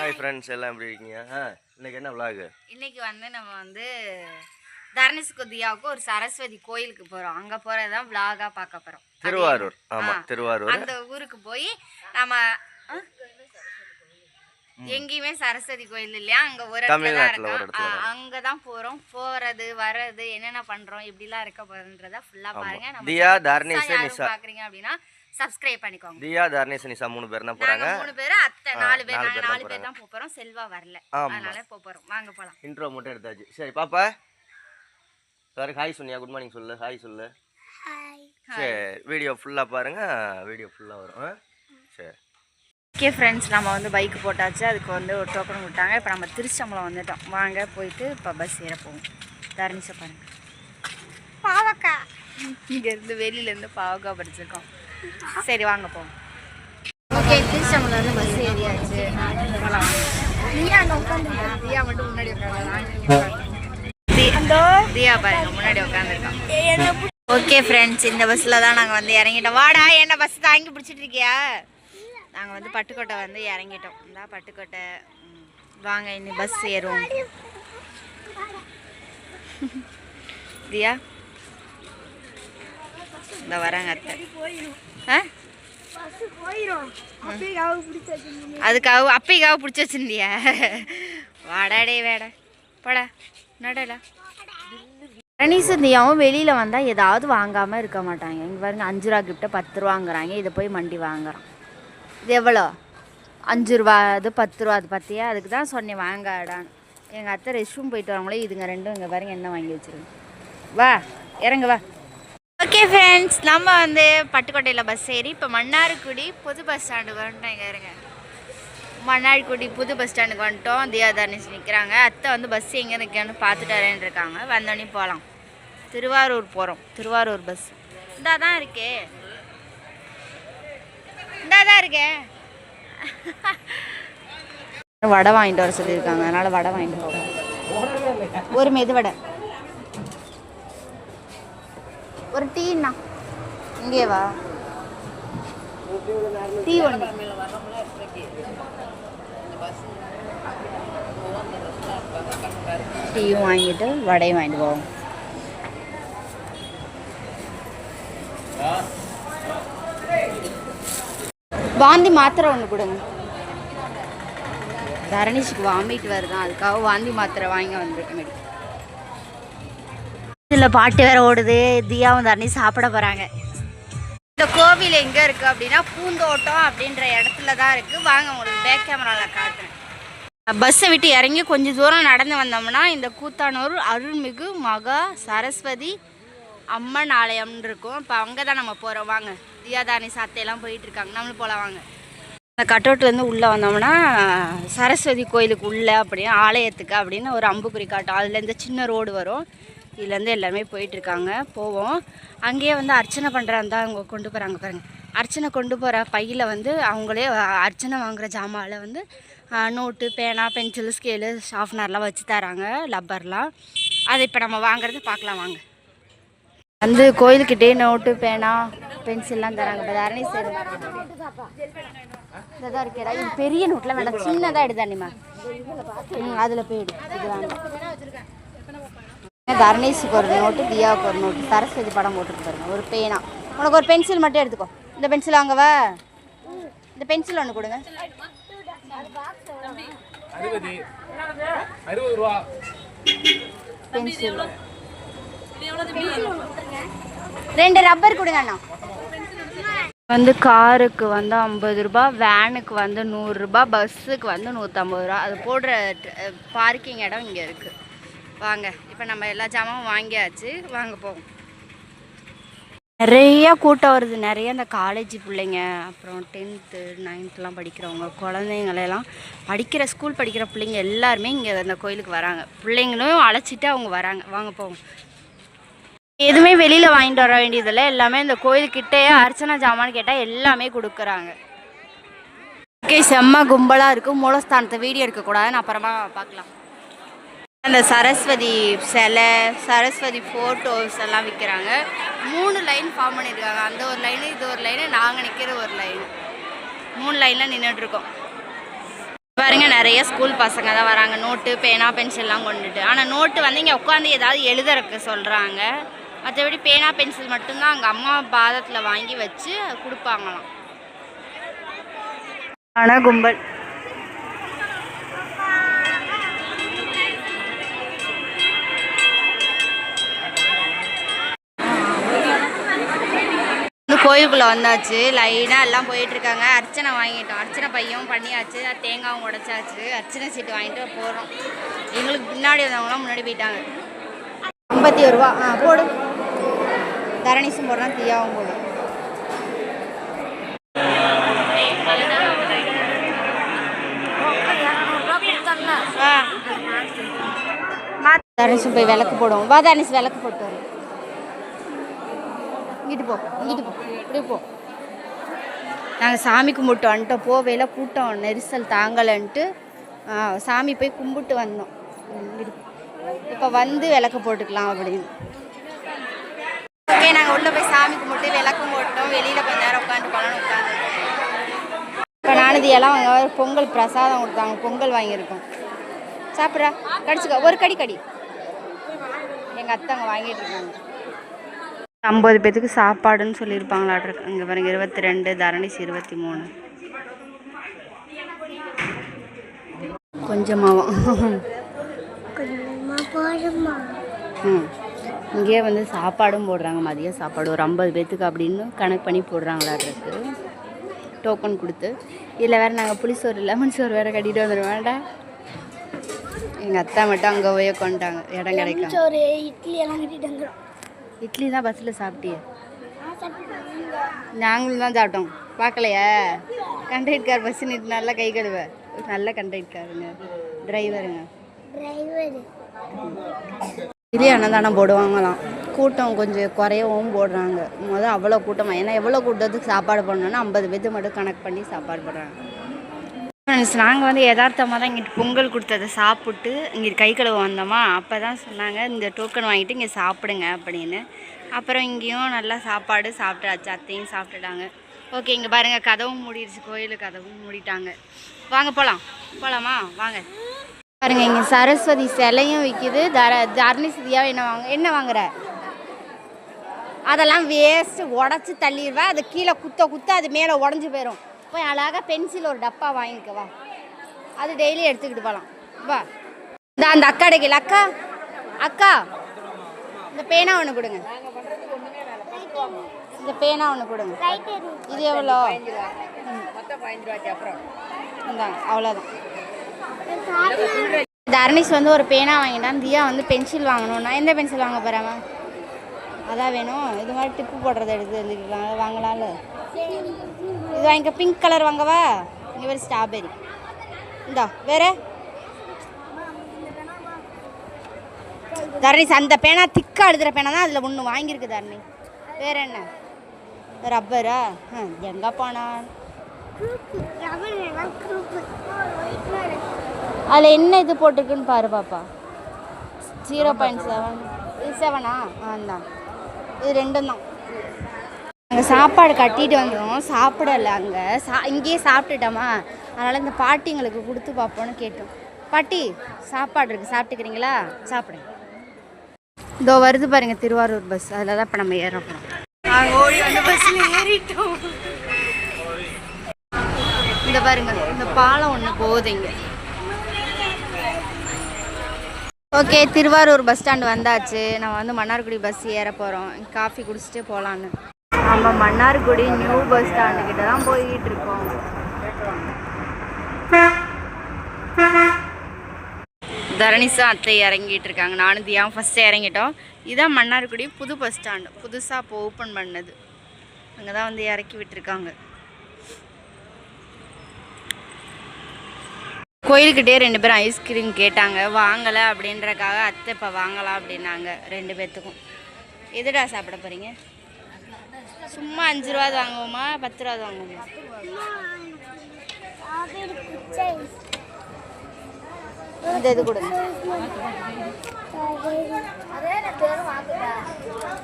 Hi friends எல்லாம் எப்படி இருக்கீங்க? இன்னைக்கு என்ன vlog? இன்னைக்கு வந்து நம்ம வந்து தர்ணிஷ்க்கு தியாவுக்கு ஒரு சரஸ்வதி கோயிலுக்கு போறோம். அங்க போறதான் vlog-ஆ பார்க்க போறோம். திருவாரூர். ஆமா, திருவாரூர். அந்த ஊருக்கு போய் நம்ம எங்கேயுமே சரஸ்வதி கோயில் இல்லையா, அங்க ஒரு இடத்துல இருக்கு. அங்க தான் போறோம். போறது வரது என்னென்ன பண்றோம் இப்படிலாம் இருக்க போறதுன்றத ஃபுல்லா பாருங்க. நம்ம தியா, தர்ணிஷ், நிஷா பாக்குறீங்க அப்படினா சப்ஸ்கிரைப் பண்ணிக்கோங்க. தியா, தர்ணிஷ், நிஷா மூணு பேர் தான் போறாங்க. மூணு பேர் அத்தை நாலு பேர் தான் போறோம். செல்வா வரல, அதனால போறோம். வாங்க போலாம். இன்ட்ரோ மட்டும் எடுத்தாச்சு. சரி பாப்பா, சாரி ஹாய் சொன்னியா? குட் மார்னிங் சொல்லு. ஹாய் சொல்லு. ஹாய். சரி வீடியோ ஃபுல்லா பாருங்க, வீடியோ ஃபுல்லா வரும். சரி ஓகே ஃப்ரெண்ட்ஸ், நம்ம வந்து பைக் போட்டாச்சு. அதுக்கு வந்து ஒரு டோக்கன் விட்டாங்க. இப்போ நம்ம திருச்சம்பலம் வந்துட்டோம். வாங்க போயிட்டு இப்போ பஸ் ஏற போவோம். தர்ணிஷை பாருங்க, பாவக்கா இங்கேருந்து வெளியிலேருந்து பாவக்கா படிச்சிருக்கோம். சரி வாங்க போவோம். ஓகே, திருச்சம்பலம் வந்து பஸ் ஏறியாச்சு. தியா மட்டும் முன்னாடி உட்காந்து, தியா பாருங்க முன்னாடி உட்காந்துருக்கோம். ஓகே ஃப்ரெண்ட்ஸ், இந்த பஸ்ஸில் தான் நாங்கள் வந்து இறங்கிட்டோம். வாடா, என்ன பஸ் தாங்கி பிடிச்சிட்டு இருக்கியா? நாங்கள் வந்து பட்டுக்கோட்டை வந்து இறங்கிட்டோம். இந்த பட்டுக்கோட்டை. வாங்க இனி பஸ் ஏறுவோம். தியா இந்த வராங்க அத்தை. அதுக்காக அப்பைக்காக பிடிச்சி வச்சிருந்தியா? வாடாடே வேட படா நடடா. தர்ணிஷும் வெளியில் வந்தால் ஏதாவது வாங்காமல் இருக்க மாட்டாங்க. இங்கே பாருங்க, 5 ரூபா கிஃப்ட்டை 10 ரூபாங்கிறாங்க. இதை போய் மண்டி வாங்குறோம். இது எவ்வளோ? 5 ரூபா, அது 10 ரூபா. அது பார்த்தியா? அதுக்கு தான் சொன்னேன் வாங்காடான்னு. எங்கள் அத்தை ரெஸ்ட் ரூம் போயிட்டு வரவங்களே இதுங்க ரெண்டும் இங்கே பாருங்க என்ன வாங்கி வச்சுருங்க. வா இறங்க வா. ஓகே ஃப்ரெண்ட்ஸ், நம்ம வந்து பட்டுக்கோட்டையில் பஸ் ஏறி இப்போ மன்னார்குடி புது பஸ் ஸ்டாண்டுக்கு வந்துட்டோம். இங்கே இருங்க, மன்னார்குடி புது பஸ் ஸ்டாண்டுக்கு வந்துட்டோம். தியா தர்ணிஷ் நிற்கிறாங்க. அத்தை வந்து பஸ் எங்கே நிற்கன்னு பார்த்துட்டு வரேன்னு இருக்காங்க. வந்தோடனே போகலாம். திருவாரூர் போகிறோம். திருவாரூர் பஸ் இந்தா தான் இருக்கே, இந்தாதான் இருக்கேன். வடை வாங்கிட்டு வர சொல்லியிருக்காங்க, அதனால வடை வாங்கிட்டு போவோம். ஒரு மெது வடை, ஒரு டீண்ணா. இங்கே வா, டீ ஒன்று. டீயும் வாங்கிட்டு வடையும் வாங்கிட்டு போவோம். வாந்தி மாத்திரை ஒன்று கொடுங்க. தர்ணிஷுக்கு வாமிட் வருதான், அதுக்காக வாந்தி மாத்திரை வாங்கி வந்துருக்கேன். இதில் பாட்டு வேற ஓடுது. தியாவும் தர்ணிஷ் சாப்பிட போகிறாங்க. இந்த கோவில் எங்கே இருக்குது அப்படின்னா பூந்தோட்டம் அப்படின்ற இடத்துல தான் இருக்குது. வாங்க உங்களுக்கு பேக் கேமராவில் காட்டுறேன். பஸ்ஸை விட்டு இறங்கி கொஞ்சம் தூரம் நடந்து வந்தோம்னா இந்த கூத்தானூர் அருள்மிகு மகா சரஸ்வதி அம்மன் ஆலயம்னு இருக்கும். இப்போ அங்கே தான் நம்ம போகிறோம். வாங்க, தியா தர்ணிஷ் சாத்தையெல்லாம் போயிட்டுருக்காங்க. நம்மளும் போகலாம் வாங்க. அந்த கட்டவுட்லேருந்து உள்ளே வந்தோம்னா சரஸ்வதி கோயிலுக்கு உள்ளே அப்படின்னு ஆலயத்துக்கு அப்படின்னு ஒரு அம்புக்குறி காட்டும். அதில் இந்த சின்ன ரோடு வரும். இதுலேருந்து எல்லாமே போயிட்டுருக்காங்க. போவோம். அங்கேயே வந்து அர்ச்சனை பண்ணுறாந்தா அவங்க கொண்டு போகிறாங்க பாருங்கள். அர்ச்சனை கொண்டு போகிற பையில் வந்து அவங்களே அர்ச்சனை வாங்குகிற ஜாமாவில் வந்து நோட்டு, பேனா, பென்சில், ஸ்கேலு, ஷார்ப்னர்லாம் வச்சு தராங்க, லப்பர்லாம். அதை இப்போ நம்ம வாங்குறது பார்க்கலாம் வாங்க. வந்து கோயிலுக்கிட்டே நோட்டு, பேனா, பென்சில்லாம் தராங்க. இப்போ தர்ணிஷ் இதான் இருக்கேடா. இது பெரிய நோட்டில் வேண்டாம், சின்னதாக எடுத்தானிம்மா. அதில் போயிடு. இது வேண்டாம். தர்ணிஷுக்கு ஒரு நோட்டு, தியாவுக்கு ஒரு நோட்டு, சரஸ்வதி படம் போட்டுருக்கு பாருங்க. ஒரு பேனா. உனக்கு ஒரு பென்சில் மட்டும் எடுத்துக்கோ. இந்த பென்சில் வாங்கவா? இந்த பென்சில் ஒன்று கொடுங்க. பென்சில் 2 ரப்பர் கொடுங்க அண்ணா. வந்து காருக்கு வந்து 50 ரூபா, வேனுக்கு வந்து 100 ரூபா, பஸ்ஸுக்கு வந்து 150 ரூபா. அது போடுற பார்க்கிங் இடம் இங்கே இருக்குது. வாங்க, இப்போ நம்ம எல்லா ஜாமாவும் வாங்கியாச்சு. வாங்க போவோம். நிறையா கூட்டம் வருது. நிறைய இந்த காலேஜ் பிள்ளைங்க, அப்புறம் 10th 9thலாம் படிக்கிறவங்க, குழந்தைங்களெல்லாம் படிக்கிற ஸ்கூல் படிக்கிற பிள்ளைங்க எல்லாருமே இங்கே அந்த கோயிலுக்கு வராங்க. பிள்ளைங்களும் அழைச்சிட்டு அவங்க வராங்க. வாங்க போவோம். எதுவுமே வெளியில் வாங்கிட்டு வர வேண்டியதில்லை. எல்லாமே இந்த கோயிலுக்கிட்டே அர்ச்சனை ஜாமான்னு கேட்டால் எல்லாமே கொடுக்குறாங்க. ஓகே, செம்ம கும்பலாக இருக்குது. மூலஸ்தானத்தை வீடியோ எடுக்கக்கூடாதுன்னு அப்புறமா பார்க்கலாம். அந்த சரஸ்வதி சிலை, சரஸ்வதி ஃபோட்டோஸ் எல்லாம் விற்கிறாங்க. 3 லைன் ஃபார்ம் பண்ணியிருக்காங்க. அந்த ஒரு லைனு, இது ஒரு லைனு, நாங்கள் நிற்கிற ஒரு லைனு. 3 லைனில் நின்றுட்டுருக்கோம். பாருங்க நிறைய ஸ்கூல் பசங்க தான் வராங்க, நோட்டு பேனா பென்சில்லாம் கொண்டுட்டு. ஆனால் நோட்டு வந்து இங்கே உட்காந்து ஏதாவது எழுதுறதுக்கு சொல்கிறாங்க, மற்றபடி பேனா பென்சில் மட்டும்தான் அங்கே அம்மா பாதத்தில் வாங்கி வச்சு கொடுப்பாங்களாம். ஆனால் கும்பல் கோயிலுக்குள்ளே வந்தாச்சு. லைனாக எல்லாம் போயிட்டுருக்காங்க. அர்ச்சனை வாங்கிட்டோம், அர்ச்சனை பையும் பண்ணியாச்சு, தேங்காயும் உடைச்சாச்சு, அர்ச்சனை சீட்டு வாங்கிட்டு போகிறோம். எங்களுக்கு பின்னாடி வந்தவங்களாம் முன்னாடி போயிட்டாங்க. 51 ரூபா. போடு. தரணிசும் போடுறான், தீயாவும் போடும். தரணிசும் போய் விளக்கு போடுவோம். வா தரணிசு விளக்கு போட்டு வரும். இங்கிட்டு போ, இங்கிட்டு போ, இப்படி போ. நாங்கள் சாமி கும்பிட்டு வந்துட்டோம். போவேல கூட்டம் நெரிசல் தாங்கலைன்ட்டு சாமி போய் கும்பிட்டு வந்தோம். இப்போ வந்து விளக்கு போட்டுக்கலாம் அப்படின்னு. ஓகே, நாங்கள் உள்ளே போய் சாமி கும்பிட்டு விளக்கம் போட்டோம். வெளியில் கொஞ்ச நேரம் உட்காந்து பழம் உட்காந்து. இப்போ நானது எல்லாம் வாங்க பொங்கல் பிரசாதம் கொடுத்தாங்க, பொங்கல் வாங்கியிருக்கோம். சாப்பிட்றா, கடிச்சுக்க, ஒரு கடி கடி. எங்கள் அத்தை அங்கே வாங்கிட்டு இருக்காங்க. 50 பேத்துக்கு சாப்பாடுன்னு சொல்லியிருப்பாங்களாட்ருக்கு. இங்கே பாருங்க 22, தரணிஸ் 23. கொஞ்சமாவும் இங்கேயே வந்து சாப்பாடும் போடுறாங்க, மதியம் சாப்பாடு ஒரு 50 பேத்துக்கு அப்படின்னு கணக்கு பண்ணி போடுறாங்களாட்ருக்கு. டோக்கன் கொடுத்து. இதில் வேறு நாங்கள் புளிசோறு லெமன் சோறு வேறு கட்டிட்டு வந்துடுவோம் வேண்டாம். எங்கள் அத்தா மட்டும் அங்கே போய் கொண்டாங்க, இடம் கிடைக்கும். இட்லி எல்லாம் கட்டிட்டு வந்துடும். இட்லி தான் பஸ்ஸில் சாப்பிட்டியே? நாங்களும் தான் சாப்பிட்டோம். பார்க்கலையா? கண்டக்டர் பஸ் நிட்டு நல்லா கை கழுவ. நல்ல கண்டக்டருங்க, டிரைவருங்க. இதே அன்னதானம் போடுவாங்களாம். கூட்டம் கொஞ்சம் குறையவும் போடுறாங்க. முதல் அவ்வளோ கூட்டமாக, ஏன்னா எவ்வளோ கூட்டத்துக்கு சாப்பாடு பண்ணணும்னா 50 பேத்து மட்டும் கணக்கு பண்ணி சாப்பாடு போடுறாங்க. நாங்கள் வந்து யதார்த்தமாக தான் இங்கிட்டு பொங்கல் கொடுத்ததை சாப்பிட்டு இங்கிட்டு கை கழுவ வந்தோமா, அப்போ தான் சொன்னாங்க இந்த டோக்கன் வாங்கிட்டு இங்கே சாப்பிடுங்க அப்படின்னு. அப்புறம் இங்கேயும் நல்லா சாப்பாடு சாப்பிட்டாச்சு, அத்தையும் சாப்பிட்டுட்டாங்க. ஓகே, இங்கே பாருங்கள் கதவும் மூடிடுச்சு, கோயில் கதவும் மூடிட்டாங்க. வாங்க போகலாம். போகலாமா? வாங்க. பாருங்கள் இங்கே சரஸ்வதி சிலையும் விற்கிது. தரணிசுதியாவும் என்ன வாங்குற? அதெல்லாம் வேஸ்ட்டு, உடச்சி தள்ளிடுவேன். அது கீழே குத்த அது மேலே உடஞ்சி போயிடும். போய் அழகாக பென்சில் ஒரு டப்பா வாங்கிக்கவா, அது டெய்லி எடுத்துக்கிட்டு போகலாம். வா, இந்த அந்த அக்கா கிடைக்கல. அக்கா அக்கா இந்த பேனா ஒன்று கொடுங்க, இந்த பேனா ஒன்று கொடுங்க. இது எவ்வளோ? இந்தாங்க, அவ்வளோதான். தர்னிஷ் வந்து ஒரு பேனா வாங்கிட்டான். தியா வந்து பென்சில் வாங்கணும். நான் எந்த பென்சில் வாங்க போகிறேன்? அதான் வேணும். இது மாதிரி டிப்பு போடுறத எடுத்து எழுதிக்கலாம், வாங்கலாம்ல. இது வாங்கிக்க. பிங்க் கலர் வாங்கவா? இங்கே ஒரு ஸ்ட்ராபெரி. இந்தா வேறு தர்னிஷ் அந்த பேனா திக்காக எழுதுகிற பேனா தான் அதில் ஒன்று வாங்கியிருக்கு தர்னி. வேறு என்ன? ரப்பரா? எங்கே போனா? அதில் என்ன இது போட்டிருக்குன்னு பாரு பாப்பா. 0.7. இது 7ஆ? தான். இது ரெண்டும் தான். நாங்கள் சாப்பாடு கட்டிட்டு வந்தோம், சாப்பிடலை. அங்கே இங்கேயே சாப்பிட்டுட்டோமா, அதனால் இந்த பாட்டிங்களுக்கு கொடுத்து பார்ப்போன்னு கேட்டோம். பாட்டி சாப்பாடு இருக்குது, சாப்பிட்டுக்கிறீங்களா? சாப்பிடுங்க. இதோ வருது பாருங்கள் திருவாரூர் பஸ், அதில் தான் இப்போ நம்ம ஏற போகிறோம். நாங்கள் ஓடி அந்த பஸ்ஸில் ஏறிட்டோம். இந்த பாருங்க, இந்த பாலம் ஒன்று போகுது இங்கே. ஓகே, திருவாரூர் பஸ் ஸ்டாண்டு வந்தாச்சு. நம்ம வந்து மன்னார்குடி பஸ் ஏற போகிறோம். காஃபி குடிச்சிட்டு போகலான்னு. நம்ம மன்னார்குடி நியூ பஸ் ஸ்டாண்டுக்கிட்ட தான் போய்கிட்டு இருக்கோம். தரணிஸும் அத்தை இறங்கிட்டு இருக்காங்க. நானும் தியாவும் ஃபஸ்ட்டு இறங்கிட்டோம். இதுதான் மன்னார்குடி புது பஸ் ஸ்டாண்டு, புதுசாக இப்போ ஓப்பன் பண்ணது. அங்கே தான் வந்து இறக்கி விட்டுருக்காங்க. கோயிலுக்கிட்டே 2 பேரும் ஐஸ்கிரீம் கேட்டாங்க, வாங்கலை அப்படின்றக்காக அத்தை இப்போ வாங்கலாம் அப்படின்னாங்க 2 பேர்த்துக்கும். எதுடா சாப்பிட போகிறீங்க? சும்மா 5 ரூபாது வாங்குவோமா 10 ரூபாது வாங்குவோமா? இந்த இது கொடுங்க.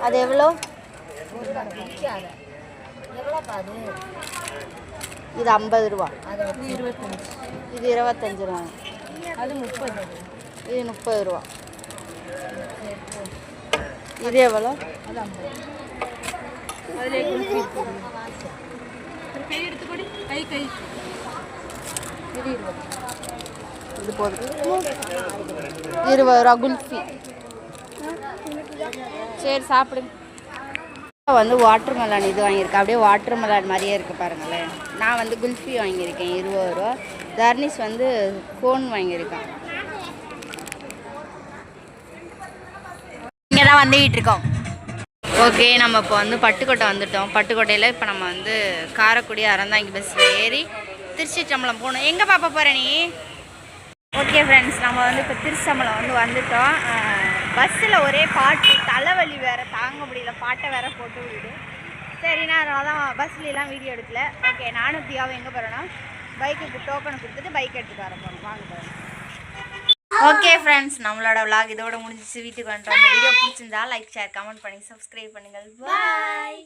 அது எவ்வளோ? இது 50 ரூபா, இது 25 ரூபா, இது 30 ரூபா, இது எவ்வளோ? இது போதும், 20 ரூபா குல்ஃபி. சரி சாப்பிடுங்க. வந்து வாட்டர் மெலான் இது வாங்கியிருக்கேன், அப்படியே வாட்டர் மெலான் மாதிரியே இருக்குது பாருங்களேன். நான் வந்து குல்ஃபி வாங்கியிருக்கேன் 20 ரூபா. தர்னிஸ் வந்து கோன் வாங்கியிருக்கேன். இங்கே தான் வந்துக்கிட்டு இருக்கோம். ஓகே, நம்ம இப்போ வந்து பட்டுக்கோட்டை வந்துட்டோம். பட்டுக்கோட்டையில் இப்போ நம்ம வந்து காரைக்குடி அறந்தாங்கி பஸ்ஸில் ஏறி திருச்சிற்றம்பலம் போகணும். எங்கே பார்ப்ப போகிற நீ? ஓகே ஃப்ரெண்ட்ஸ், நம்ம வந்து இப்போ திருச்சம்பலம் வந்து வந்துட்டோம். பஸ்ஸில் ஒரே பாட்டு, தலைவலி வேறு தாங்க முடியல, பாட்டை வேறு போட்டு விடுது. சரிண்ணா, அதனால தான் பஸ்லாம் வீடியோ எடுக்கல. ஓகே, நானும் தியாவும் எங்கே போகிறோன்னா பைக்குக்கு டோக்கனை கொடுத்துட்டு பைக் எடுத்துகிட்டு வர போகிறோம். வாங்க போகிறோம். ஓகே ஃப்ரெண்ட்ஸ், நம்மளோட விளாக் இதோட முடிஞ்சிச்சு. வீட்டுக்கு வந்துட்டோம். இந்த வீடியோ பிடிச்சிருந்தா லைக், ஷேர், கமெண்ட் பண்ணி சப்ஸ்கிரைப் பண்ணுங்கள். பாய்.